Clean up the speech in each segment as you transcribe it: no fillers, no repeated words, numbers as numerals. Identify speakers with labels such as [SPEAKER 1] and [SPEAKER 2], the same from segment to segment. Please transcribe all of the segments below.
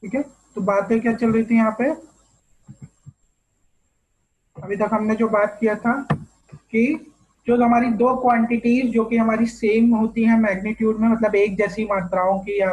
[SPEAKER 1] ठीक है, तो बातें क्या चल रही थी यहाँ पे? अभी तक हमने जो बात किया था कि जो हमारी दो क्वांटिटीज जो कि हमारी सेम होती हैं मैग्नीट्यूड में, मतलब एक जैसी मात्राओं की या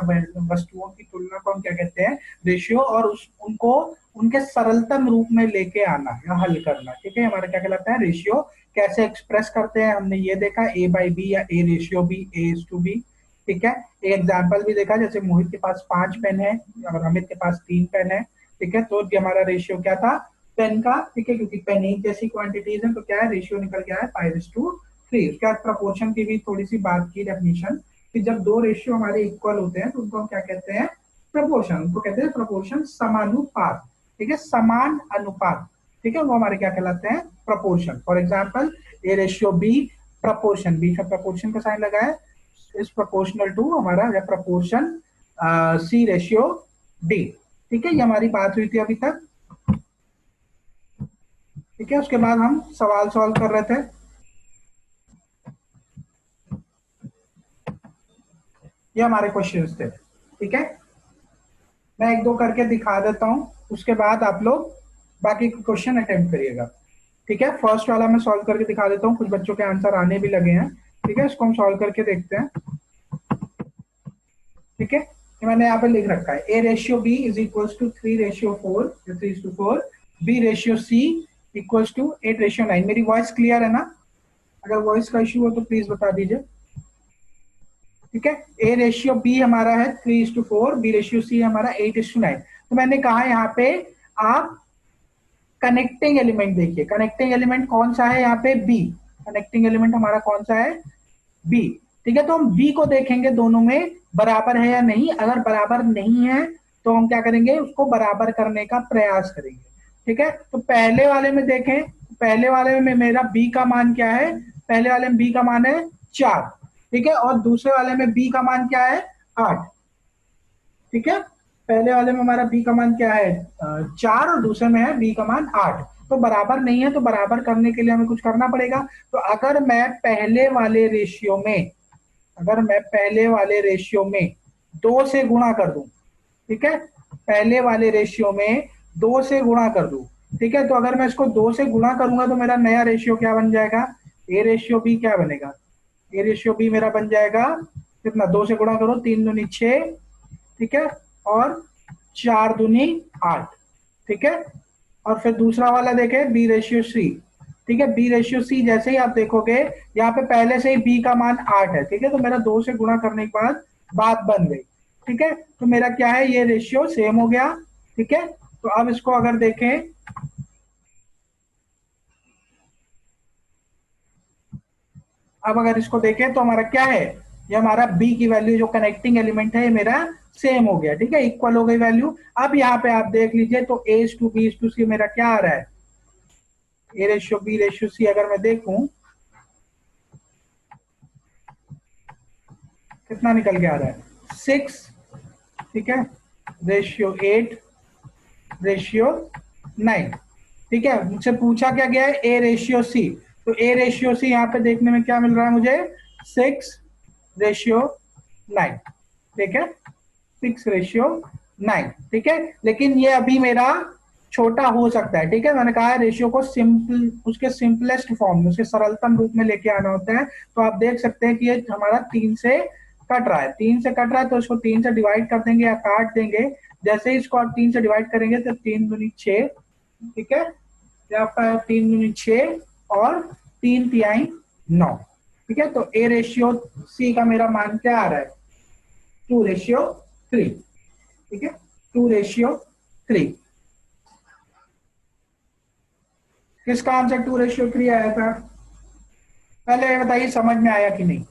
[SPEAKER 1] वस्तुओं की तुलना को हम क्या कहते हैं? रेशियो। और उस उनको उनके सरलतम रूप में लेके आना या हल करना, ठीक है, हमारा क्या कहलाता है? रेशियो। कैसे एक्सप्रेस करते हैं हमने ये देखा, ए बाई बी या A ratio B, A is to B. ठीक है, एक एग्जाम्पल भी देखा, जैसे मोहित के पास 5 पेन है और अमित के पास 3 पेन है। ठीक है, तो ये हमारा रेशियो क्या था? पेन का। ठीक है, क्योंकि पेन एक जैसी क्वांटिटीज है तो क्या है? रेशियो निकल गया है 5:3। उसके बाद प्रपोर्शन की भी थोड़ी सी बात की, डेफिनेशन, कि जब दो रेशियो हमारे इक्वल होते हैं तो उनको हम क्या कहते हैं? प्रपोर्शन। उनको कहते हैं प्रपोर्शन, समानुपात। ठीक है, समान अनुपात। ठीक है, वो हमारे क्या कहलाते हैं? Proportion. For example, A ratio B proportion, बीच में प्रपोर्शन का साइन लगा है, इज प्रपोर्शनल टू हमारा या प्रपोर्शन सी रेशियो डी। ठीक है, ये हमारी बात हुई थी अभी तक। ठीक है, उसके बाद हम सवाल सॉल्व कर रहे थे। ये हमारे क्वेश्चंस थे। ठीक है, मैं एक दो करके दिखा देता हूं, उसके बाद आप लोग बाकी क्वेश्चन अटेम्प्ट करिएगा। ठीक है, फर्स्ट वाला मैं सॉल्व करके दिखा देता हूँ, कुछ बच्चों के आंसर आने भी लगे हैं। ठीक है, इसको हम सॉल्व करके देखते हैं। ठीक है, ये मैंने यहाँ पे लिख रखा है, A ratio B is equals to 3:4, 3:4। B ratio C equals to 8:9। मेरी वॉइस क्लियर है ना? अगर वॉइस का इश्यू हो तो प्लीज बता दीजिए। ठीक है, ए रेशियो बी हमारा है 3:4, बी रेशियो सी हमारा 8:9। तो मैंने कहा यहाँ पे आप कनेक्टिंग एलिमेंट देखिए, कनेक्टिंग एलिमेंट कौन सा है यहाँ पे? बी। कनेक्टिंग एलिमेंट हमारा कौन सा है? बी। ठीक है, तो हम बी को देखेंगे दोनों में बराबर है या नहीं। अगर बराबर नहीं है तो हम क्या करेंगे? उसको बराबर करने का प्रयास करेंगे। ठीक है, तो पहले वाले में देखें, पहले वाले में मेरा बी का मान क्या है? पहले वाले में बी का मान है 4। ठीक है, और दूसरे वाले में बी का मान क्या है? 8। ठीक है, पहले वाले में हमारा बी का मान क्या है? 4, और दूसरे में है बी का मान 8। तो बराबर नहीं है, तो बराबर करने के लिए हमें कुछ करना पड़ेगा। तो अगर मैं पहले वाले रेशियो में, अगर मैं पहले वाले रेशियो में 2 से गुणा कर दूं, ठीक है, पहले वाले रेशियो में 2 से गुणा कर दूं, ठीक है, तो अगर मैं इसको 2 से गुणा करूंगा तो मेरा नया रेशियो क्या बन जाएगा? ए रेशियो बी क्या बनेगा? ए रेशियो बी मेरा बन जाएगा कितना? 2 से गुणा करो, 3 दूनी 6। ठीक है, और 4 दूनी 8। ठीक है, और फिर दूसरा वाला देखें, बी रेशियो सी। ठीक है, बी रेशियो सी जैसे ही आप देखोगे, यहाँ पे पहले से ही बी का मान 8 है। ठीक है, तो मेरा 2 से गुणा करने के बाद बात बन गई। ठीक है, तो मेरा क्या है? ये रेशियो सेम हो गया। ठीक है, तो अब इसको अगर देखें, अब अगर इसको देखें तो हमारा क्या है? ये हमारा बी की वैल्यू जो कनेक्टिंग एलिमेंट है ये मेरा सेम हो गया। ठीक है, इक्वल हो गई वैल्यू। अब यहाँ पे आप देख लीजिए तो A to B to C मेरा क्या आ रहा है? A ratio B ratio C अगर मैं देखूं, कितना निकल के आ रहा है? 6। ठीक है, रेशियो 8 रेशियो 9। ठीक है, मुझसे पूछा क्या गया है? A ratio C. तो ए रेशियो सी यहाँ पे देखने में क्या मिल रहा है मुझे? 6:9। ठीक है, 6:9। ठीक है, लेकिन ये अभी मेरा छोटा हो सकता है। ठीक है, मैंने कहा है रेशियो को सिंपल, उसके सिंपलेस्ट फॉर्म में, उसके सरलतम रूप में लेके आना होता है। तो आप देख सकते हैं कि ये हमारा 3 से कट रहा है, 3 से कट रहा है, तो इसको 3 से डिवाइड कर देंगे या काट देंगे। जैसे ही इसको आप 3 से डिवाइड करेंगे तो 3 दूनी 6। ठीक है, यहाँ पर 3 दूनी 6 और 3 तिहाई 9। ठीक है, तो ए रेशियो सी का मेरा मान क्या आ रहा है? 2:3। ठीक है, 2:3। किसका आंसर 2:3 आया था? पहले ये बताइए, समझ में आया कि नहीं?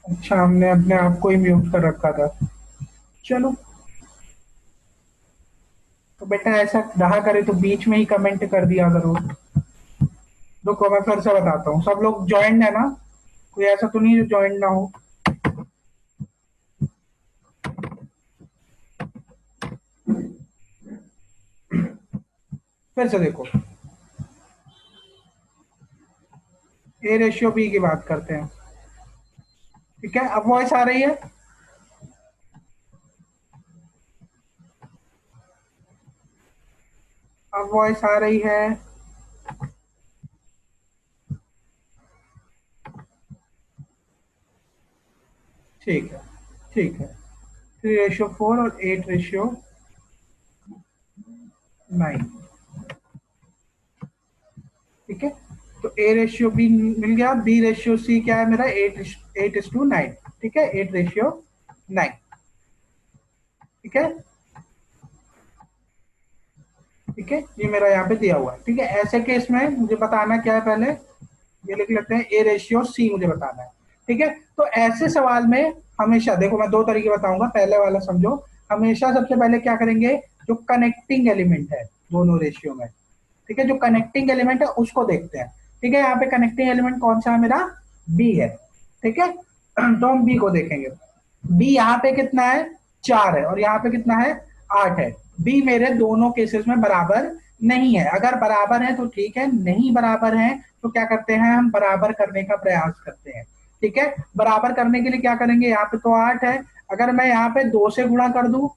[SPEAKER 1] अच्छा, हमने अपने आप को ही म्यूट कर रखा था। चलो, तो बेटा ऐसा रहा करे तो बीच में ही कमेंट कर दिया करो। रुको मैं फिर से बताता हूँ, सब लोग ज्वाइंट है ना? कोई ऐसा तो नहीं जो ज्वाइंट ना हो। फिर से देखो, ए रेशियो बी की बात करते हैं। ठीक है, अब वॉइस आ रही है? अब वॉइस आ रही है? ठीक है, ठीक है। 3:4 और 8:9। ठीक है, तो ए रेशियो बी मिल गया, बी रेशियो सी क्या है मेरा? 8:9। ठीक है, 8:9। ठीक है, ठीक है, ये मेरा यहाँ पे दिया हुआ है। ठीक है, ऐसे केस में मुझे बताना क्या है, पहले ये लिख लेते हैं, ए रेशियो सी मुझे बताना है। ठीक है, तो ऐसे सवाल में हमेशा देखो, मैं दो तरीके बताऊंगा, पहले वाला समझो। हमेशा सबसे पहले क्या करेंगे, जो कनेक्टिंग एलिमेंट है दोनों रेशियो में, ठीक है, जो कनेक्टिंग एलिमेंट है उसको देखते हैं। ठीक है, यहाँ पे कनेक्टिंग एलिमेंट कौन सा है मेरा? बी है। ठीक है, तो हम बी को देखेंगे। बी यहाँ पे कितना है? 4 है, और यहाँ पे कितना है? 8 है। बी मेरे दोनों केसेस में बराबर नहीं है। अगर बराबर है तो ठीक है, नहीं बराबर है तो क्या करते हैं, हम बराबर करने का प्रयास करते हैं। ठीक है, बराबर करने के लिए क्या करेंगे, यहाँ पे तो 8 है, अगर मैं यहाँ पे 2 से गुणा कर दूं,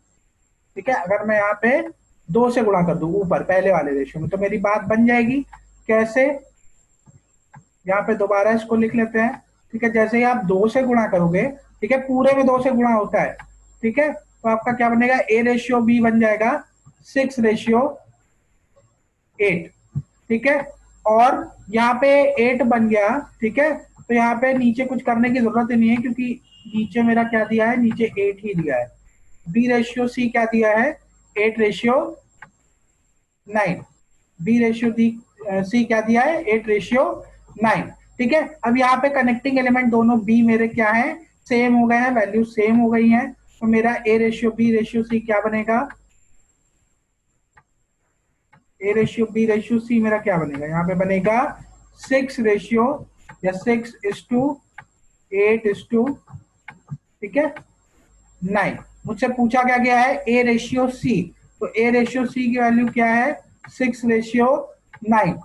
[SPEAKER 1] ठीक है, अगर मैं यहाँ पे 2 से गुणा कर दूं ऊपर पहले वाले रेशियो में, तो मेरी बात बन जाएगी। कैसे? यहाँ पे दोबारा इसको लिख लेते हैं। ठीक है, जैसे ही आप 2 से गुणा करोगे, ठीक है, पूरे में 2 से गुणा होता है। ठीक है, तो आपका क्या बनेगा, ए रेशियो बी बन जाएगा 6:8। ठीक है, और यहाँ पे 8 बन गया। ठीक है, तो यहाँ पे नीचे कुछ करने की जरूरत ही नहीं है, क्योंकि नीचे मेरा क्या दिया है, नीचे 8 ही दिया है। बी रेशियो सी क्या दिया है? 8:9। बी रेशियो दी सी क्या दिया है? 8:9। ठीक है, अब यहाँ पे कनेक्टिंग एलिमेंट दोनों बी मेरे क्या है? सेम हो गए हैं, वैल्यू सेम हो गई है, तो मेरा A ratio B ratio C क्या बनेगा? A ratio B ratio C मेरा क्या बनेगा? यहाँ पे बनेगा 6 रेशियो, या 6:8। ठीक है, 9। मुझसे पूछा क्या गया है? A ratio C. तो ए रेशियो सी की वैल्यू क्या है? 6:9।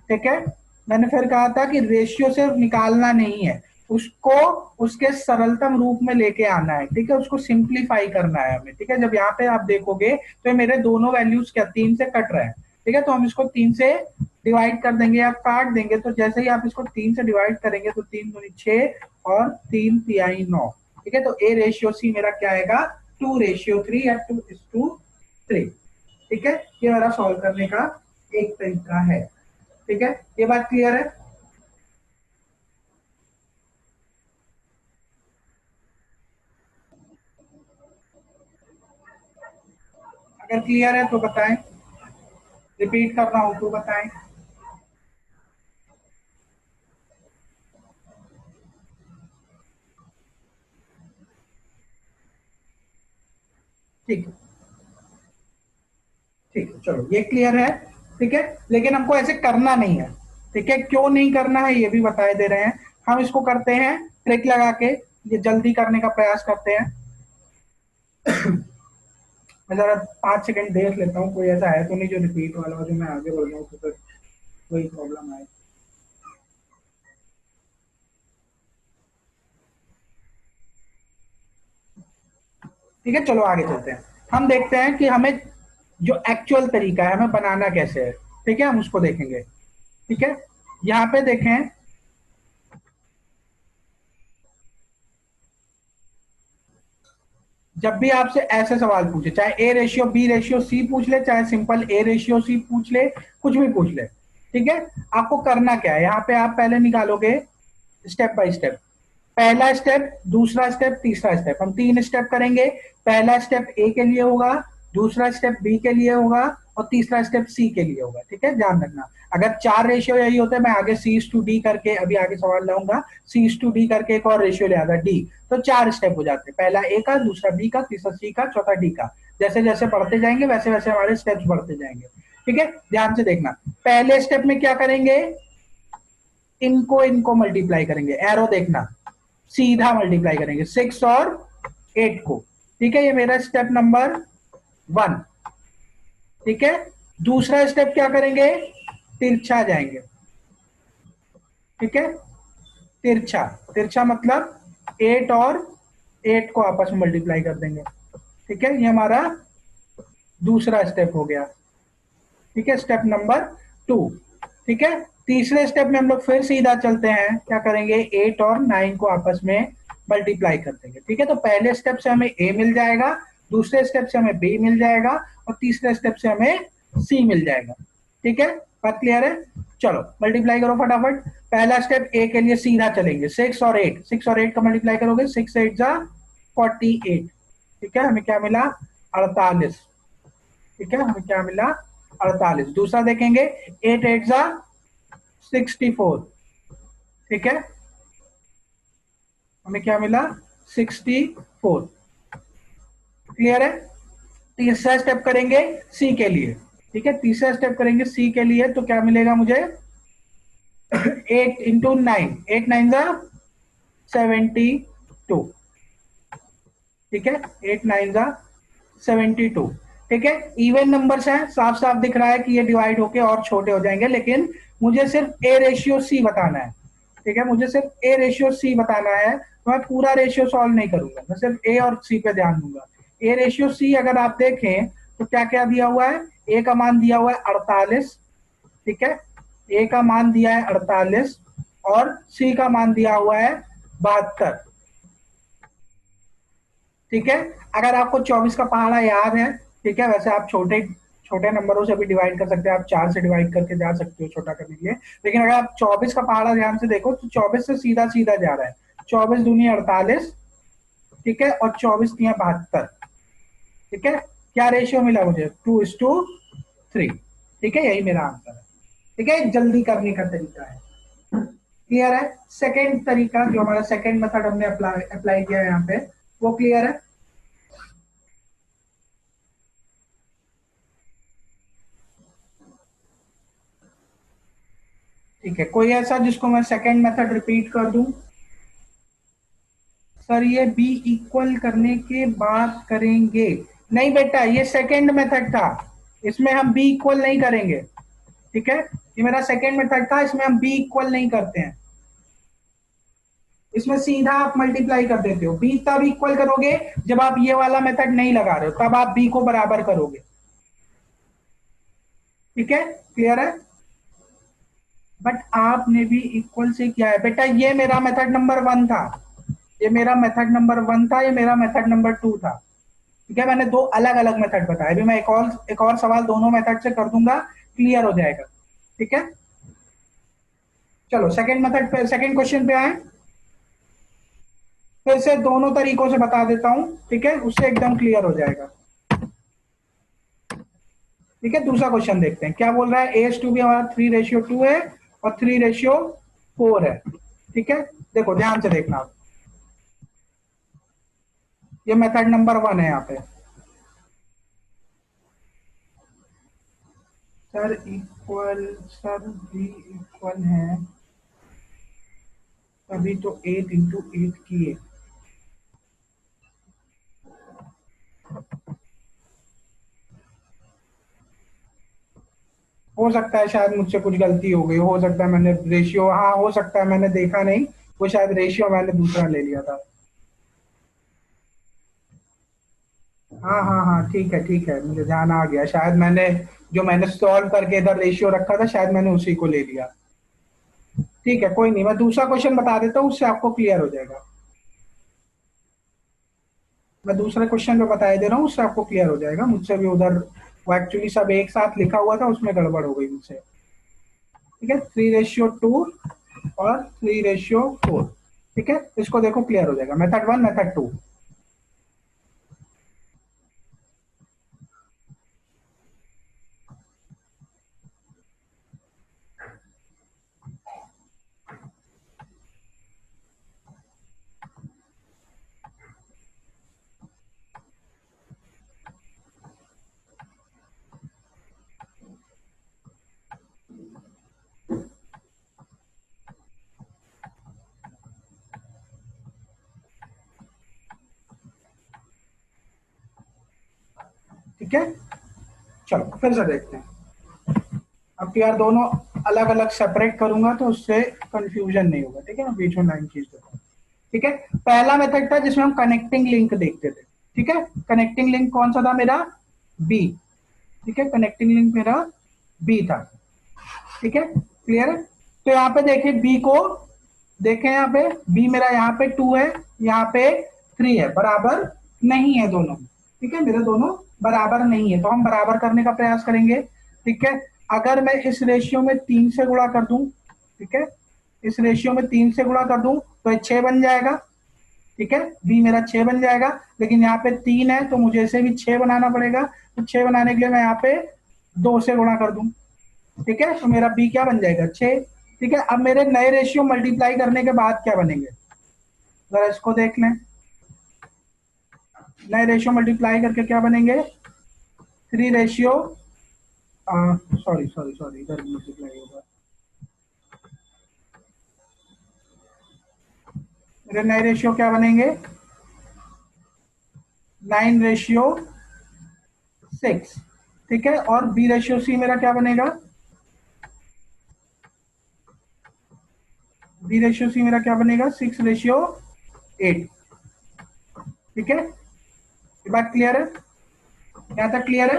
[SPEAKER 1] ठीक है, मैंने फिर कहा था कि रेशियो से निकालना नहीं है, उसको उसके सरलतम रूप में लेके आना है। ठीक है, उसको सिंप्लीफाई करना है हमें। ठीक है, जब यहाँ पे आप देखोगे तो मेरे दोनों वैल्यूज क्या 3 से कट रहे हैं। ठीक है, तो हम इसको 3 से डिवाइड कर देंगे या काट देंगे, तो जैसे ही आप इसको 3 से डिवाइड करेंगे तो 3×6 और 3×9। ठीक है, तो ए रेशियो सी मेरा क्या आएगा? 2:3 या 2:3। ठीक है, ये मेरा सॉल्व करने का एक तरीका है। ठीक है, ये बात क्लियर है? अगर क्लियर है तो बताएं, रिपीट करना हो तो बताएं। ठीक है, ठीक है, चलो ये क्लियर है। ठीक है, लेकिन हमको ऐसे करना नहीं है। ठीक है, क्यों नहीं करना है ये भी बताए दे रहे हैं। हम इसको करते हैं ट्रिक लगा के, ये जल्दी करने का प्रयास करते हैं। मैं जरा 5 सेकंड देख लेता हूँ, कोई ऐसा है तो नहीं जो रिपीट वाला हो, जो मैं आगे बढ़ रहा हूँ तो फिर वही प्रॉब्लम आए। ठीक है, चलो आगे चलते हैं। हम देखते हैं कि हमें जो एक्चुअल तरीका है हमें बनाना कैसे है। ठीक है, हम उसको देखेंगे। ठीक है, यहाँ पे देखें, जब भी आपसे ऐसे सवाल पूछे, चाहे A ratio B ratio C पूछ ले, चाहे सिंपल ए रेशियो सी पूछ ले, कुछ भी पूछ ले, ठीक है, आपको करना क्या है, यहाँ पे आप पहले निकालोगे स्टेप बाय स्टेप। पहला स्टेप, दूसरा स्टेप, तीसरा स्टेप, हम 3 स्टेप करेंगे। पहला स्टेप ए के लिए होगा, दूसरा स्टेप बी के लिए होगा और तीसरा स्टेप सी के लिए होगा। ठीक है, ध्यान रखना। अगर 4 रेशियो यही होते हैं, मैं आगे सी इज टू डी करके अभी आगे सवाल लाऊंगा, सी इज टू डी करके एक और रेशियो ले आता डी, तो 4 स्टेप हो जाते हैं, पहला ए का, दूसरा बी का, तीसरा सी का, चौथा डी का। जैसे जैसे बढ़ते जाएंगे वैसे वैसे हमारे स्टेप्स बढ़ते जाएंगे। ठीक है, ध्यान से देखना। पहले स्टेप में क्या करेंगे, इनको इनको मल्टीप्लाई करेंगे, एरो देखना, सीधा मल्टीप्लाई करेंगे 6 और 8 को। ठीक है, ये मेरा स्टेप नंबर 1। ठीक है, दूसरा स्टेप क्या करेंगे, तिरछा जाएंगे। ठीक है, तिरछा, तिरछा मतलब 8 और 8 को आपस में मल्टीप्लाई कर देंगे। ठीक है, ये हमारा दूसरा स्टेप हो गया। ठीक है, स्टेप नंबर 2। ठीक है, तीसरे स्टेप में हम लोग फिर सीधा चलते हैं, क्या करेंगे, 8 और 9 को आपस में मल्टीप्लाई कर देंगे। ठीक है, तो पहले स्टेप से हमें ए मिल जाएगा, दूसरे स्टेप से हमें बी मिल जाएगा और तीसरे स्टेप से हमें सी मिल जाएगा। ठीक है, बात क्लियर है। चलो मल्टीप्लाई करो फटाफट। पहला स्टेप ए के लिए सीधा चलेंगे, 6 और 8, 6 और 8 का मल्टीप्लाई करोगे, 6 8 जा 48। ठीक है, हमें क्या मिला, 48। ठीक है, हमें क्या मिला, 48। दूसरा देखेंगे, 8 8 जा 64। ठीक है, हमें क्या मिला, 64। क्लियर है। तीसरा स्टेप करेंगे सी के लिए। ठीक है, तीसरा स्टेप करेंगे सी के लिए, तो क्या मिलेगा मुझे, 8 इंटू 9, 8 9 जा 72। ठीक है, 8 9 जा 72। ठीक है, इवन नंबर्स हैं, साफ साफ दिख रहा है कि ये डिवाइड होके और छोटे हो जाएंगे, लेकिन मुझे सिर्फ ए रेशियो सी बताना है। ठीक है, मुझे सिर्फ ए रेशियो सी बताना है, तो मैं पूरा रेशियो सॉल्व नहीं करूंगा, मैं सिर्फ ए और सी पे ध्यान दूंगा। ए रेशियो सी अगर आप देखें तो क्या क्या दिया हुआ है, ए का मान दिया हुआ है 48। ठीक है, ए का मान दिया है 48 और सी का मान दिया हुआ है 72। ठीक है, अगर आपको 24 का पहाड़ा याद है, ठीक है, वैसे आप छोटे छोटे नंबरों से भी डिवाइड कर सकते हैं, आप 4 से डिवाइड करके जा सकते हो छोटा करने के लिए, लेकिन अगर आप 24 का पहाड़ा ध्यान से देखो तो 24 से सीधा सीधा जा रहा है, 24 दूनी 48। ठीक है, और 24 दिया 72। ठीक है, क्या रेशियो मिला मुझे, 2:3। ठीक है, यही मेरा आंसर है। ठीक है, जल्दी करने का तरीका है। क्लियर है। सेकेंड तरीका, जो हमारा सेकेंड मेथड हमने अप्लाई किया है यहाँ पे, वो क्लियर है। ठीक है, कोई ऐसा जिसको मैं सेकेंड मेथड रिपीट कर दूं, सर ये बी इक्वल करने के बाद करेंगे, नहीं बेटा ये सेकेंड मेथड था, इसमें हम बी इक्वल नहीं करेंगे। ठीक है, ये मेरा सेकेंड मेथड था, इसमें हम बी इक्वल नहीं करते हैं, इसमें सीधा आप मल्टीप्लाई कर देते हो। बी तब इक्वल करोगे जब आप ये वाला मेथड नहीं लगा रहे हो, तब आप बी को बराबर करोगे। ठीक है, क्लियर है। बट आपने भी इक्वल से किया है बेटा, ये मेरा मेथड नंबर 1 था, ये मेरा मेथड नंबर 1 था, ये मेरा मेथड नंबर 2 था। ठीक है, मैंने दो अलग अलग मेथड बताए, अभी मैं एक और सवाल दोनों मेथड से कर दूंगा, क्लियर हो जाएगा। ठीक है, चलो सेकंड मेथड पे, सेकंड क्वेश्चन पे आए। फिर से दोनों तरीकों से बता देता हूं, ठीक है, उससे एकदम क्लियर हो जाएगा। ठीक है, दूसरा क्वेश्चन देखते हैं क्या बोल रहा है। एस टू भी हमारा 3:2 है और 3:4 है। ठीक है, देखो ध्यान से देखना, ये मेथड नंबर 1 है यहाँ पे। सर इक्वल, सर भी इक्वल है, तभी तो 8 इंटू 8 किए। हो सकता है शायद मुझसे कुछ गलती हो गई, हो सकता है मैंने रेशियो, हाँ हो सकता है मैंने देखा नहीं, वो शायद रेशियो मैंने दूसरा ले लिया था। हाँ हाँ हाँ, ठीक है, मुझे ध्यान आ गया, शायद मैंने जो मैंने सॉल्व करके इधर रेशियो रखा था, शायद मैंने उसी को ले लिया। ठीक है, कोई नहीं, मैं दूसरा क्वेश्चन बता देता हूँ, उससे आपको क्लियर हो जाएगा। मैं दूसरे क्वेश्चन पे बताया दे रहा हूँ, उससे आपको क्लियर हो जाएगा। मुझसे भी उधर वो एक्चुअली सब एक साथ लिखा हुआ था, उसमें गड़बड़ हो गई मुझसे। ठीक है, 3:2 और 3:4। ठीक है, इसको देखो क्लियर हो जाएगा, मेथड 1 मेथड 2। ठीक है, चलो फिर से देखते हैं। अब तो यार दोनों अलग अलग सेपरेट करूंगा तो उससे कंफ्यूजन नहीं होगा, ठीक है, मैं बीच में लाइन खींच देता हूँ। ठीक है, पहला मेथड था जिसमें हम कनेक्टिंग लिंक देखते थे। ठीक है, कनेक्टिंग लिंक कौन सा था मेरा? बी। ठीक है, कनेक्टिंग लिंक मेरा बी था। ठीक है, क्लियर है? तो यहाँ पे देखिए बी को, देखें यहाँ पे बी मेरा यहाँ पे 2 है, यहाँ पे 3 है, बराबर नहीं है दोनों। ठीक है, मेरे दोनों बराबर नहीं है, तो हम बराबर करने का प्रयास करेंगे। ठीक है, अगर मैं इस रेशियो में 3 से गुणा कर दूं, ठीक है, इस रेशियो में 3 से गुणा कर दूं तो 6 बन जाएगा। ठीक है, बी मेरा 6 बन जाएगा, लेकिन यहाँ पे 3 है तो मुझे इसे भी 6 बनाना पड़ेगा। तो 6 बनाने के लिए मैं यहाँ पे 2 से गुणा कर दूं। ठीक है, तो मेरा बी क्या बन जाएगा? 6। ठीक है, अब मेरे नए रेशियो मल्टीप्लाई करने के बाद क्या बनेंगे, जरा इसको देख लें। नए रेशियो मल्टीप्लाई करके क्या बनेंगे? 3 रेशियो, सॉरी सॉरी सॉरी, इधर मल्टीप्लाई होगा। मेरे नए रेशियो क्या बनेंगे? 9:6। ठीक है, और बी रेशियो सी मेरा क्या बनेगा? बी रेशियो सी मेरा क्या बनेगा? 6:8। ठीक है, ये बात क्लियर है? यहाँ तक क्लियर है?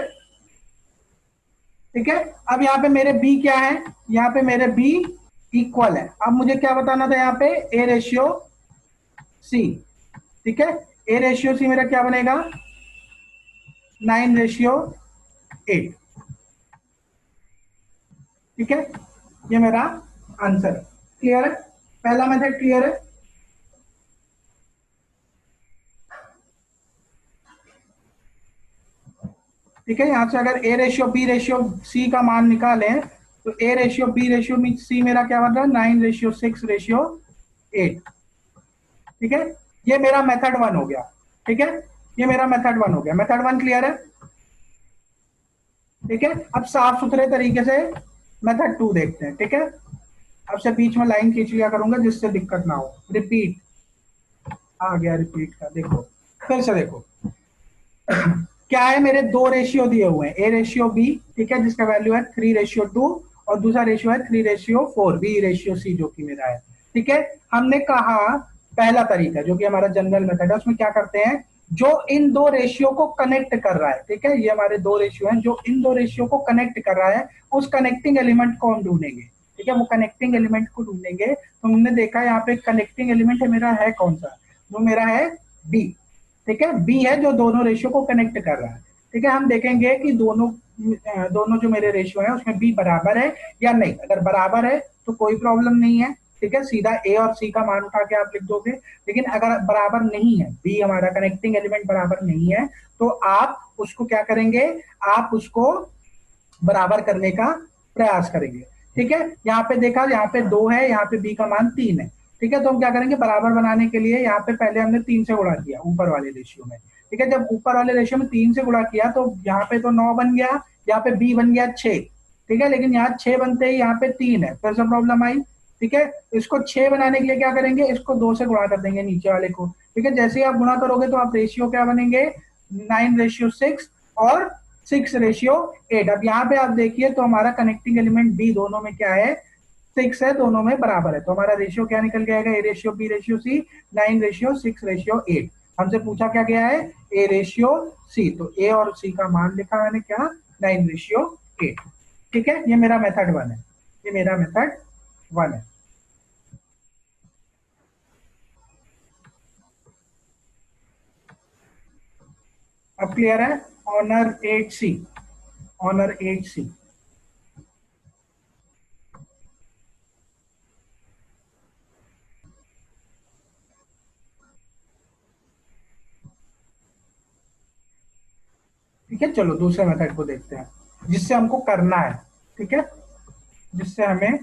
[SPEAKER 1] ठीक है, अब यहाँ पे मेरे बी क्या है? यहाँ पे मेरे बी इक्वल है। अब मुझे क्या बताना था यहाँ पे? A ratio C. ठीक है, ए रेशियो सी मेरा क्या बनेगा? 9:8। ठीक है, ये मेरा आंसर है। क्लियर है? पहला मेथड क्लियर है? ठीक है, यहां से अगर A ratio B ratio C का मान निकालें तो A ratio B ratio C मेरा क्या बन रहा है? 9:6:8। ठीक है, ये मेरा मेथड 1 हो गया। ठीक है, ये मेरा मेथड 1 हो गया। मेथड 1 क्लियर है? ठीक है, अब साफ सुथरे तरीके से मेथड 2 देखते हैं। ठीक है, अब से बीच में लाइन खींच लिया करूंगा जिससे दिक्कत ना हो। रिपीट आ गया, रिपीट का देखो, फिर से देखो। क्या है, मेरे दो रेशियो दिए हुए हैं, ए रेशियो बी, ठीक है, जिसका वैल्यू है 3:2, और दूसरा रेशियो है 3:4, बी रेशियो सी जो कि मेरा है। ठीक है, हमने कहा पहला तरीका जो कि हमारा जनरल मेथड है, उसमें क्या करते हैं, जो इन दो रेशियो को कनेक्ट कर रहा है, ठीक है, ये हमारे दो रेशियो हैं, जो इन दो रेशियो को कनेक्ट कर रहा है, उस कनेक्टिंग एलिमेंट को हम ढूंढेंगे। ठीक है, वो कनेक्टिंग एलिमेंट को ढूंढेंगे। तो हमने देखा यहाँ पे कनेक्टिंग एलिमेंट है मेरा है कौन सा? वो मेरा है बी। ठीक है, बी है जो दोनों रेशियो को कनेक्ट कर रहा है। ठीक है, हम देखेंगे कि दोनों जो मेरे रेशियो है उसमें बी बराबर है या नहीं। अगर बराबर है तो कोई प्रॉब्लम नहीं है। ठीक है, सीधा ए और सी का मान उठा के आप लिख दोगे। लेकिन अगर बराबर नहीं है, बी हमारा कनेक्टिंग एलिमेंट बराबर नहीं है, तो आप उसको क्या करेंगे? आप उसको बराबर करने का प्रयास करेंगे। ठीक है, यहाँ पे देखा, यहाँ पे 2 है, यहाँ पे बी का मान 3 है। ठीक है, तो हम क्या करेंगे? बराबर बनाने के लिए यहाँ पे पहले हमने 3 से गुणा किया ऊपर वाले रेशियो में। ठीक है, जब ऊपर वाले रेशियो में 3 से गुणा किया तो यहाँ पे तो 9 बन गया, यहाँ पे बी बन गया 6। ठीक है, लेकिन यहाँ 6 बनते ही यहाँ पे 3 है, फिर से प्रॉब्लम आई। ठीक है, इसको 6 बनाने के लिए क्या करेंगे? इसको 2 से गुणा कर देंगे नीचे वाले को। ठीक है, जैसे ही आप गुणा करोगे तो आप रेशियो क्या बनेंगे? 9:6 और 6:8। अब यहाँ पे आप देखिए तो हमारा कनेक्टिंग एलिमेंट बी दोनों में क्या है? 6 है, दोनों में बराबर है। तो हमारा रेशियो क्या निकल के आएगा? A ratio B ratio C 9:6:8। हमसे पूछा क्या गया है? ए रेशियो सी, तो ए और सी का मान लिखा मैंने क्या? 9:8। ठीक है, ये मेरा मेथड 1 है, ये मेरा मेथड 1 है। अब क्लियर है? ऑनर 8C, ऑनर 8C। ठीक है, चलो दूसरे मेथड को देखते हैं जिससे हमको करना है। ठीक है, जिससे हमें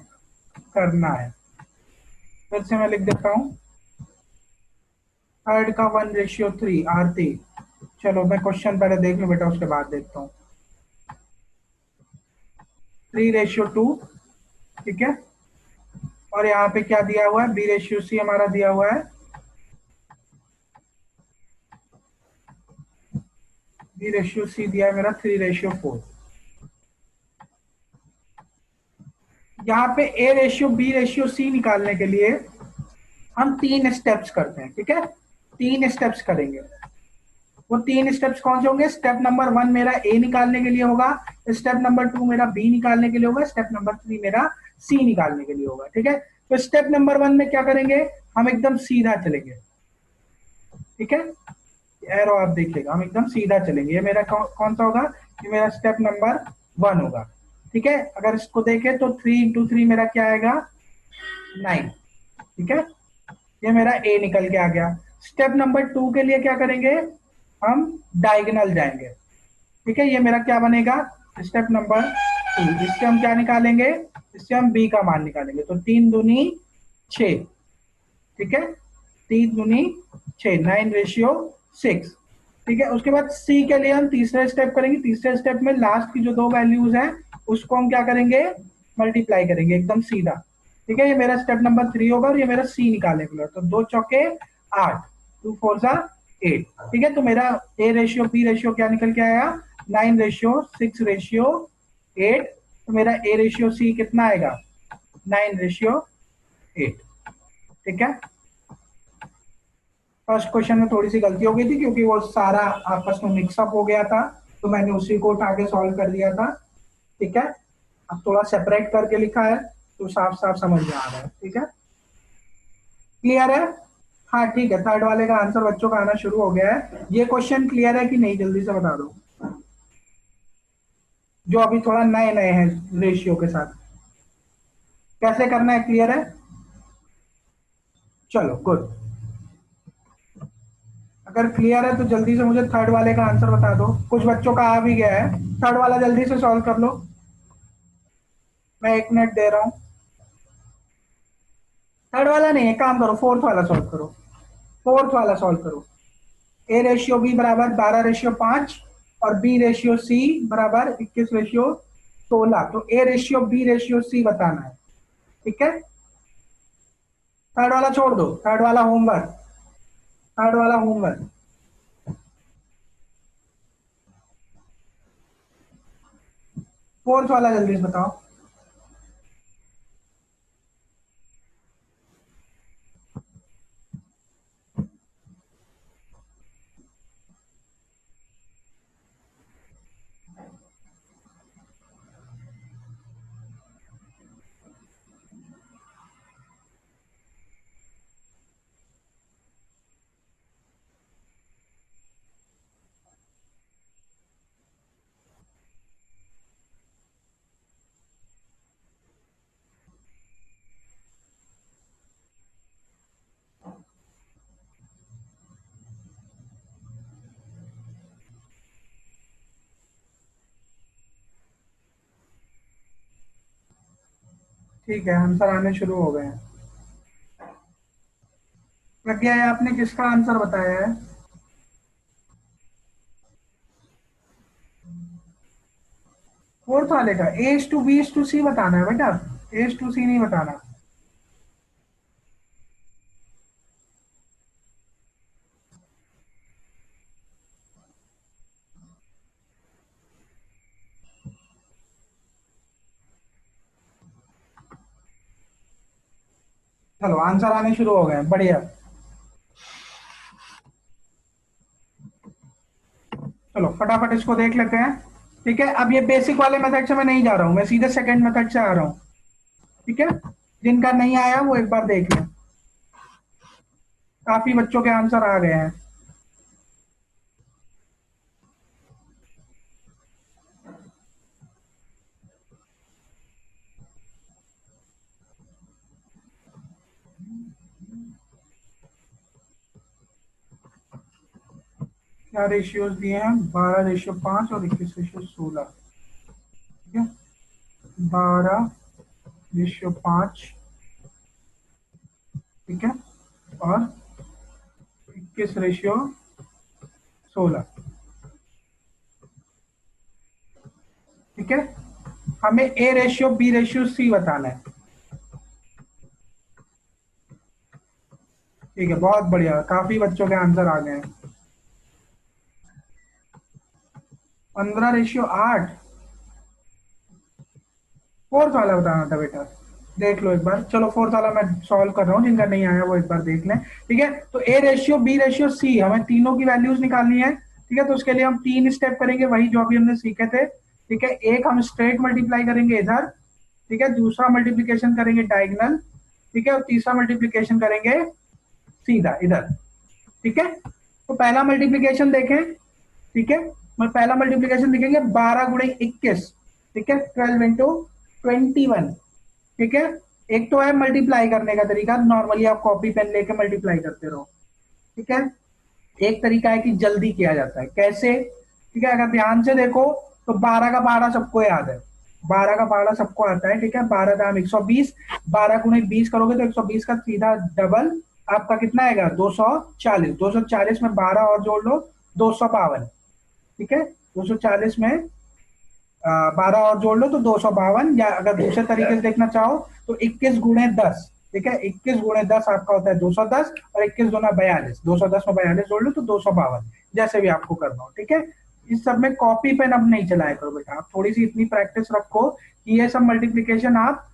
[SPEAKER 1] करना है, फिर से मैं लिख देता हूं। थर्ड का 1:3 आरती। चलो मैं क्वेश्चन पहले देख लूं बेटा, उसके बाद देखता हूँ। 3:2। ठीक है, और यहाँ पे क्या दिया हुआ है? बी रेशियो सी हमारा दिया हुआ है बी रेशियो सी दिया है मेरा 3:4। यहाँ पे A ratio B ratio C निकालने के लिए हम 3 स्टेप्स करते हैं, ठीक है। 3 स्टेप्स करेंगे। वो 3 स्टेप्स कौन से होंगे? स्टेप नंबर 1 मेरा ए निकालने के लिए होगा, स्टेप नंबर 2 मेरा बी निकालने के लिए होगा, स्टेप नंबर 3 मेरा सी निकालने के लिए होगा, ठीक है। तो स्टेप नंबर 1 में क्या करेंगे? हम एकदम सीधा चलेंगे, ठीक है। एरो आप देखिएगा, हम एकदम सीधा चलेंगे। ये मेरा कौन सा होगा? ये मेरा स्टेप नंबर 1 होगा, ठीक है। अगर इसको देखें तो 3 × 3 मेरा क्या आएगा? 9, ठीक है। ये मेरा ए निकल के आ गया। स्टेप नंबर 2 के लिए क्या करेंगे? हम डायगोनल जाएंगे, ठीक है। ये मेरा क्या बनेगा? Step number 2। इससे हम क्या निकालेंगे? इससे हम बी का मान निकालेंगे। तो 3×2 = 6, ठीक है। 3×2 = 6, 9:6, ठीक है। उसके बाद सी के लिए हम तीसरा स्टेप करेंगे। तीसरे स्टेप में लास्ट की जो 2 वैल्यूज हैं उसको हम क्या करेंगे? मल्टीप्लाई करेंगे, एकदम सीधा, ठीक है। ये मेरा स्टेप नंबर 3 होगा और ये मेरा सी निकालने के लिए। तो 2 चौके 8, 2 4 8, ठीक है। तो मेरा ए रेशियो बी रेशियो क्या निकल के आया? 9:6:8। तो मेरा ए रेशियो सी कितना आएगा? 9:8, ठीक है। फर्स्ट क्वेश्चन में थोड़ी सी गलती हो गई थी क्योंकि वो सारा आपस में मिक्सअप हो गया था, तो मैंने उसी को उठा के सॉल्व कर दिया था, ठीक है। अब थोड़ा सेपरेट करके लिखा है तो साफ साफ समझ में आ रहा है, ठीक है। क्लियर है? हाँ ठीक है। थर्ड वाले का आंसर बच्चों का आना शुरू हो गया है। ये क्वेश्चन क्लियर है कि नहीं, जल्दी से बता दो, जो अभी थोड़ा नए नए हैं रेशियो के साथ। कैसे करना है क्लियर है? चलो गुड। अगर क्लियर है तो जल्दी से मुझे थर्ड वाले का आंसर बता दो। कुछ बच्चों का आ भी गया है। थर्ड वाला जल्दी से सॉल्व कर लो, मैं 1 मिनट दे रहा हूं। थर्ड वाला नहीं, एक काम करो, फोर्थ वाला सॉल्व करो। फोर्थ वाला सॉल्व करो। ए रेशियो बी बराबर 12:5 और बी रेशियो सी बराबर 21:16। तो A ratio B ratio C बताना है, ठीक है। थर्ड वाला छोड़ दो, थर्ड वाला होमवर्क, थर्ड वाला होमवर्क। फोर्थ वाला जल्दी से बताओ। ठीक है, आंसर आने शुरू हो गए हैं। प्रज्ञा, ये आपने किसका आंसर बताया है? फोर्थ वाले का। A:B:C बताना है बेटा, A:C नहीं बताना। चलो आंसर आने शुरू हो गए हैं, बढ़िया। चलो फटाफट इसको देख लेते हैं, ठीक है। अब ये बेसिक वाले मेथड से मैं नहीं जा रहा हूँ, मैं सीधे सेकंड मेथड से आ रहा हूँ, ठीक है। जिनका नहीं आया वो एक बार देख लें। काफी बच्चों के आंसर आ गए हैं। क्या रेशियोज दिए हैं? 12:5 और 21:16, ठीक है। 12:5, ठीक है, और 21:16, ठीक है। हमें A ratio B ratio C बताना है, ठीक है। बहुत बढ़िया, काफी बच्चों के आंसर आ गए हैं। 15:8। फोर्थ वाला बताना था बेटा, देख लो एक बार। चलो फोर्थ वाला मैं सॉल्व कर रहा हूँ, जिनका नहीं आया वो एक बार देख लें। ठीक है, तो A ratio B ratio C, हमें तीनों की वैल्यूज निकालनी है। ठीक है, तो उसके लिए हम 3 स्टेप करेंगे, वही जो अभी हमने सीखे थे। ठीक है, एक हम स्ट्रेट मल्टीप्लाई करेंगे इधर। ठीक है, दूसरा मल्टीप्लीकेशन करेंगे डायगनल। ठीक है, और तीसरा मल्टीप्लीकेशन करेंगे सीधा इधर। ठीक है, तो पहला मल्टीप्लीकेशन देखें। ठीक है, मैं पहला मल्टीप्लीकेशन लिखेंगे 12 × 21। ठीक है, 12 × 21। ठीक है, एक तो है मल्टीप्लाई करने का तरीका, नॉर्मली आप कॉपी पेन लेके मल्टीप्लाई करते रहो। ठीक है, एक तरीका है कि जल्दी किया जाता है, कैसे? ठीक है, अगर ध्यान से देखो तो 12 का पहाड़ा सबको याद है, 12 का पहाड़ा सबको आता है। ठीक है, 12 दाम 120, 12 × 20 करोगे तो 120 का सीधा डबल आपका कितना आएगा? 240। 240 में 12 और जोड़ लो, 252। ठीक है, 240 में 12 और जोड़ लो तो 252, या अगर दूसरे तरीके से देखना चाहो तो 21 × 10। ठीक है, 21 × 10 आपका होता है 210, और 21 × 42, 210 में 42 जोड़ लो तो 252, जैसे भी आपको करना हो। ठीक है, इस सब में कॉपी पेन अब नहीं चलाया करो बेटा, आप थोड़ी सी इतनी प्रैक्टिस रखो कि ये सब मल्टीप्लीकेशन आप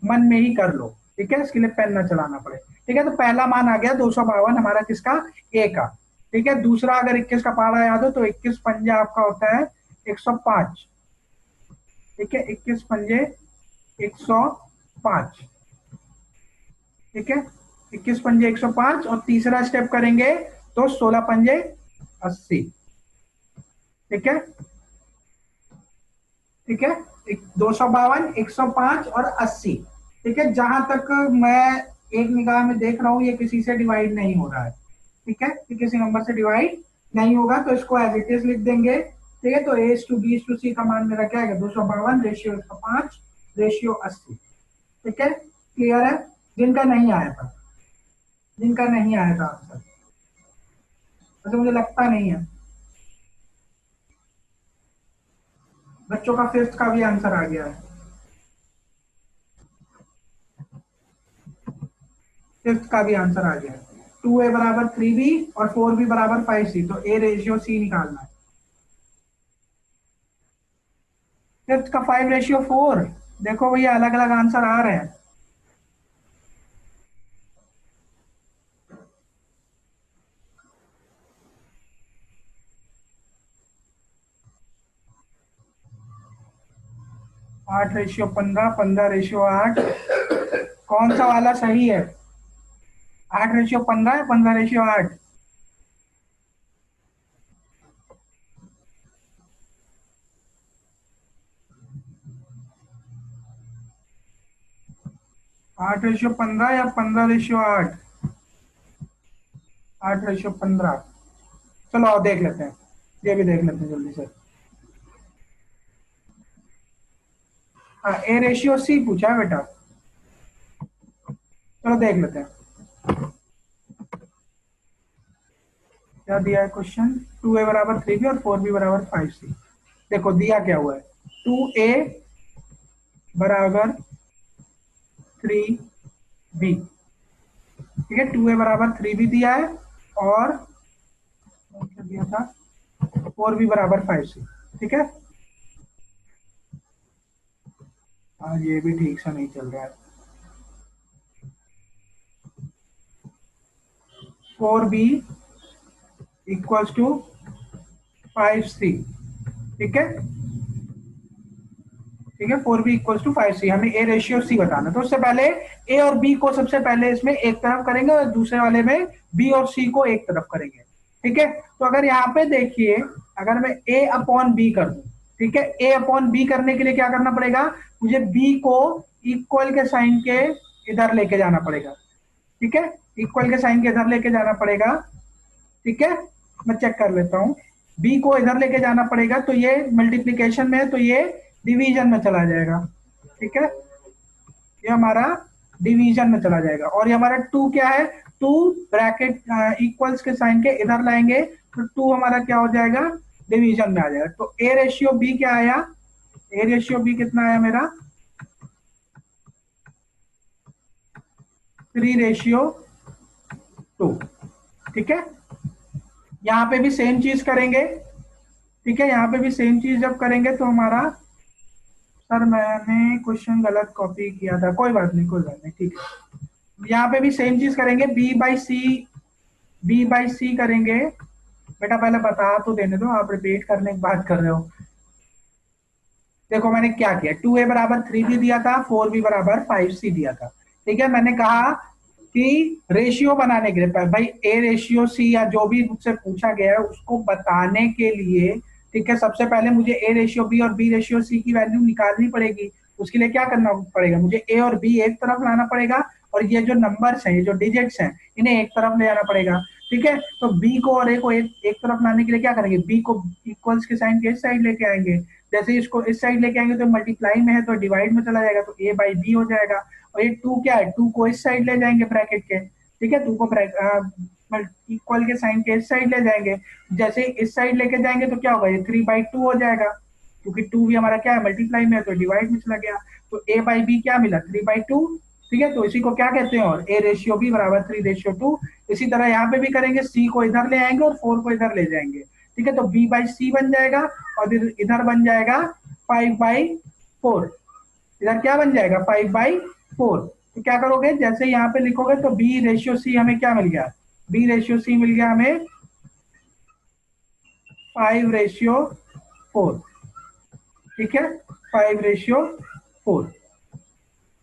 [SPEAKER 1] मन में ही कर लो। ठीक है, इसके लिए पेन ना चलाना पड़े। ठीक है, तो पहला मान आ गया 252 हमारा, किसका? ए का। ठीक है, दूसरा अगर 21 का पहाड़ा याद हो तो 21 पंजा आपका होता है 105। ठीक है, 21 पंजे 105। ठीक है, 21 पंजे 105, और तीसरा स्टेप करेंगे तो 16 पंजे 80। ठीक है, ठीक है, 252, 105 और 80। ठीक है, जहां तक मैं एक निगाह में देख रहा हूं ये किसी से डिवाइड नहीं हो रहा है। ठीक है, कि किसी नंबर से डिवाइड नहीं होगा, तो इसको एज इट इज लिख देंगे। ठीक है, तो A/B/C का मान मेरा क्या है? 252 रेशियो 105 रेशियो 80। ठीक है, क्लियर है? जिनका नहीं आया था, जिनका नहीं आया था आंसर, वैसे मुझे लगता नहीं है बच्चों का फिफ्थ का भी आंसर आ गया है। फिफ्थ का भी आंसर आ गया है। 2A बराबर 3B और 4B बराबर 5C, तो A रेशियो C निकालना है। फिफ्थ का 5:4। देखो भैया अलग अलग आंसर आ रहे हैं। आठ रेशियो 15, 15:8। कौन सा वाला सही है? 8:15 या 15:8? 8:15 या 15:8? 8:15। चलो और देख लेते हैं, ये भी देख लेते हैं जल्दी से। हाँ, A/C पूछा है बेटा, चलो देख लेते हैं क्या दिया है क्वेश्चन। 2A बराबर 3B और 4B बराबर 5C। देखो दिया क्या हुआ है, 2A बराबर 3B। ठीक है, 2A बराबर 3B दिया है, और क्या दिया था? 4B बराबर 5C। ठीक है, आज ये भी ठीक से नहीं चल रहा है। 4B equals to 5C। ठीक है, ठीक है, 4B इक्वल्स टू 5C, हमें A/C बताना। तो उससे पहले A और B को सबसे पहले इसमें एक तरफ करेंगे, और दूसरे वाले में B और C को एक तरफ करेंगे। ठीक है, तो अगर यहाँ पे देखिए, अगर मैं A/B कर दूं, ठीक है, A/B करने के लिए क्या करना पड़ेगा? मुझे B को इक्वल के साइन के इधर लेके जाना पड़ेगा। ठीक है, इक्वल के साइन के इधर लेके जाना पड़ेगा। ठीक है, मैं चेक कर लेता हूँ। बी को इधर लेके जाना पड़ेगा, तो ये मल्टीप्लीकेशन में है, तो ये डिवीजन में चला जाएगा। ठीक है, ये हमारा डिवीजन में चला जाएगा, और ये हमारा 2 क्या है? 2 ब्रैकेट इक्वल्स के साइन के इधर लाएंगे, तो 2 हमारा क्या हो जाएगा? डिवीजन में आ जाएगा। तो A/B क्या आया? A/B कितना आया मेरा? 3:2। ठीक है, यहाँ पे भी सेम चीज करेंगे। ठीक है, यहाँ पे भी सेम चीज जब करेंगे तो हमारा, सर मैंने क्वेश्चन गलत कॉपी किया था, कोई बात नहीं कोई बात नहीं, ठीक है। यहाँ पे भी सेम चीज करेंगे, बी बाई सी करेंगे। बेटा पहले बता तो देने दो, आप रिपीट करने की बात कर रहे हो। देखो मैंने क्या किया, 2a बराबर 3b दिया था, 4b बराबर 5c दिया था। ठीक है, मैंने कहा कि रेशियो बनाने के लिए भाई ए रेशियो सी या जो भी मुझसे पूछा गया है उसको बताने के लिए, ठीक है, सबसे पहले मुझे ए रेशियो बी और बी रेशियो सी की वैल्यू निकालनी पड़ेगी। उसके लिए क्या करना पड़ेगा, मुझे ए और बी एक तरफ लाना पड़ेगा और ये जो नंबर्स हैं, ये जो डिजिट्स हैं, इन्हें एक तरफ ले आना पड़ेगा। ठीक है, तो बी को और ए को एक तरफ लाने के लिए क्या करेंगे, बी को इक्वल्स के साइन के इस साइड लेके आएंगे। जैसे इसको इस साइड लेके आएंगे तो मल्टीप्लाई में है तो डिवाइड में चला जाएगा, तो ए बाई बी हो जाएगा। और ये 2 क्या है, 2 को इस साइड ले जाएंगे ब्रैकेट के, ठीक है, 2 को इक्वल के साइन के इस साइड ले जाएंगे। जैसे इस साइड लेके जाएंगे तो क्या होगा, ये 3/2 हो जाएगा, क्योंकि 2 भी हमारा क्या है, मल्टीप्लाई में है तो डिवाइड में चला गया। तो ए बाई बी क्या मिला, 3/2। ठीक है, तो इसी को क्या कहते हैं, और ए रेशियो बी बराबर 3/2। इसी तरह यहाँ पे भी करेंगे, सी को इधर ले आएंगे और 4 को इधर ले जाएंगे। ठीक है, तो बी बाई सी बन जाएगा और इधर बन जाएगा 5/4। इधर क्या बन जाएगा, 5/4। तो क्या करोगे, जैसे यहाँ पे लिखोगे तो बी रेशियो सी हमें क्या मिल गया, बी रेशियो सी मिल गया हमें 5/4। ठीक है, 5/4।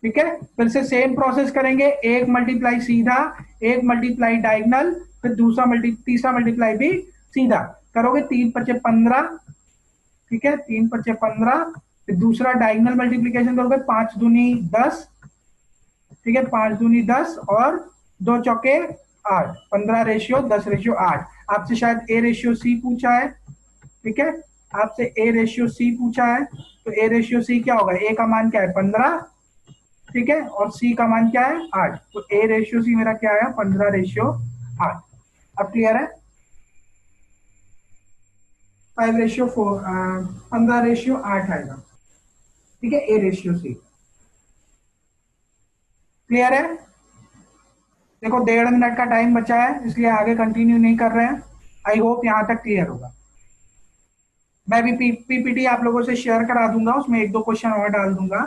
[SPEAKER 1] ठीक है, फिर से सेम प्रोसेस करेंगे, एक मल्टीप्लाई सीधा, एक मल्टीप्लाई डायगनल, फिर तीसरा मल्टीप्लाई भी सीधा करोगे। 3×5 = 15। ठीक है, 3×5 = 15। फिर दूसरा डायगनल मल्टीप्लीकेशन करोगे, 5 दूनी 10। ठीक है, 5 दूनी 10 और 2 चौके 8, 15/10/8। आपसे शायद ए रेशियो सी पूछा है। ठीक है, आपसे ए रेशियो सी पूछा है, तो ए रेशियो सी क्या होगा, ए का मान क्या है, 15। ठीक है, और सी का मान क्या है, 8। तो ए रेशियो सी मेरा क्या आया, 15/8। अब क्लियर है, 5/4, 15/8 आएगा। ठीक है, ए रेशियो सी क्लियर है। देखो 1.5 मिनट का टाइम बचा है, इसलिए आगे कंटिन्यू नहीं कर रहे हैं। आई होप यहां तक क्लियर होगा। मैं भी पीपीटी आप लोगों से शेयर करा दूंगा, उसमें 1-2 क्वेश्चन और डाल दूंगा।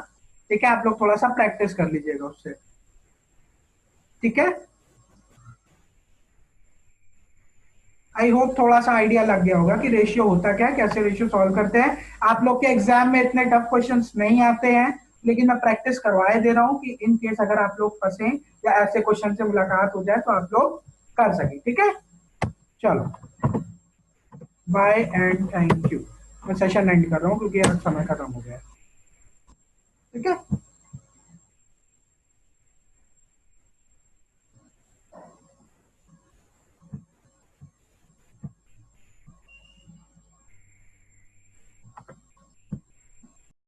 [SPEAKER 1] ठीक है, आप लोग थोड़ा सा प्रैक्टिस कर लीजिएगा उससे। ठीक है, आई होप थोड़ा सा आइडिया लग गया होगा कि रेशियो होता क्या है, कैसे रेशियो सॉल्व करते हैं। आप लोग के एग्जाम में इतने टफ क्वेश्चंस नहीं आते हैं, लेकिन मैं प्रैक्टिस करवाए दे रहा हूँ कि इन केस अगर आप लोग फंसे या ऐसे क्वेश्चन से मुलाकात हो जाए तो आप लोग कर सके। ठीक है, चलो बाय एंड थैंक यू। मैं सेशन एंड कर रहा हूँ क्योंकि अब समय खत्म हो गया है।